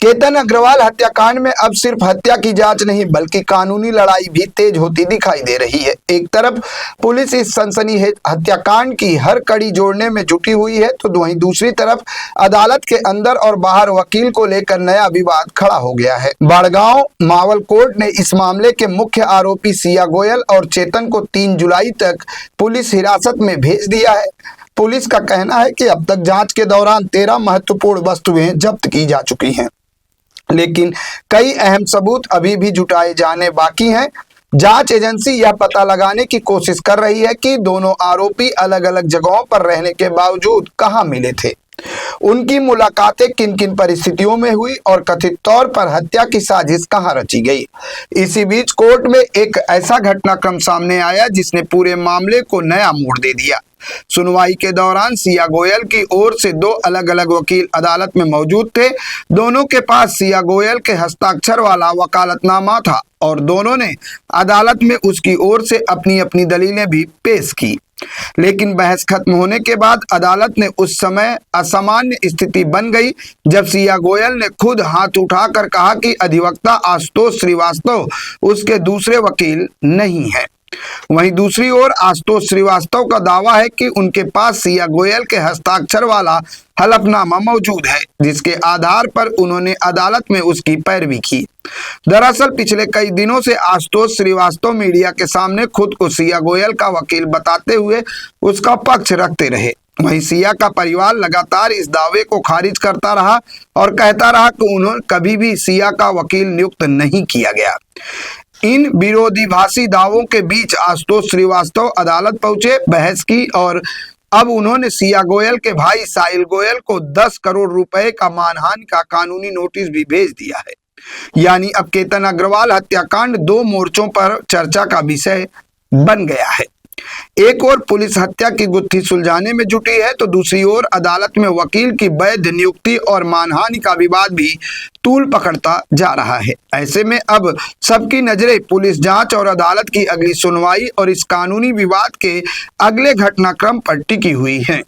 केतन अग्रवाल हत्याकांड में अब सिर्फ हत्या की जांच नहीं बल्कि कानूनी लड़ाई भी तेज होती दिखाई दे रही है। एक तरफ पुलिस इस सनसनीखेज हत्याकांड की हर कड़ी जोड़ने में जुटी हुई है तो वहीं दूसरी तरफ अदालत के अंदर और बाहर वकील को लेकर नया विवाद खड़ा हो गया है। बड़गांव मावल कोर्ट ने इस मामले के मुख्य आरोपी सिया गोयल और चेतन को 3 जुलाई तक पुलिस हिरासत में भेज दिया है। पुलिस का कहना है कि अब तक जांच के दौरान 13 महत्वपूर्ण वस्तुएं जब्त की जा चुकी हैं, लेकिन कई अहम सबूत अभी भी जुटाए जाने बाकी हैं। जांच एजेंसी यह पता लगाने की कोशिश कर रही है कि दोनों आरोपी अलग अलग जगहों पर रहने के बावजूद कहां मिले थे, उनकी मुलाकातें किन किन परिस्थितियों में हुई और कथित तौर पर हत्या की साजिश कहां रची गई। इसी बीच कोर्ट में एक ऐसा घटनाक्रम सामने आया जिसने पूरे मामले को नया मोड़ दे दिया। सुनवाई के दौरान सिया गोयल की ओर से 2 अलग अलग वकील अदालत में मौजूद थे। दोनों के पास सिया गोयल के हस्ताक्षर वाला वकालतनामा था और दोनों ने अदालत में उसकी ओर से अपनी अपनी दलीलें भी पेश की। लेकिन बहस खत्म होने के बाद अदालत ने उस समय असामान्य स्थिति बन गई जब सिया गोयल ने खुद हाथ उठाकर कहा कि अधिवक्ता आशुतोष श्रीवास्तव उसके दूसरे वकील नहीं है। वहीं दूसरी ओर आशुतोष श्रीवास्तव का दावा है कि उनके पास सिया गोयल के हस्ताक्षर वाला हलफनामा मौजूद है, जिसके आधार पर उन्होंने अदालत में उसकी पैरवी की। दरअसल पिछले कई दिनों से आशुतोष श्रीवास्तव मीडिया के सामने खुद को सिया गोयल का वकील बताते हुए उसका पक्ष रखते रहे। वहीं सिया का परिवार लगातार इस दावे को खारिज करता रहा और कहता रहा कि उन्होंने कभी भी सिया का वकील नियुक्त नहीं किया गया। इन विरोधाभासी दावों के बीच आशुतोष श्रीवास्तव अदालत पहुंचे, बहस की और अब उन्होंने सिया गोयल के भाई साहिल गोयल को 10 करोड़ रुपए का मानहानि का कानूनी नोटिस भी भेज दिया है। यानी अब केतन अग्रवाल हत्याकांड 2 मोर्चों पर चर्चा का विषय बन गया है। एक ओर पुलिस हत्या की गुत्थी सुलझाने में जुटी है तो दूसरी ओर अदालत में वकील की वैध नियुक्ति और मानहानि का विवाद भी तूल पकड़ता जा रहा है। ऐसे में अब सबकी नजरें पुलिस जांच और अदालत की अगली सुनवाई और इस कानूनी विवाद के अगले घटनाक्रम पर टिकी हुई हैं।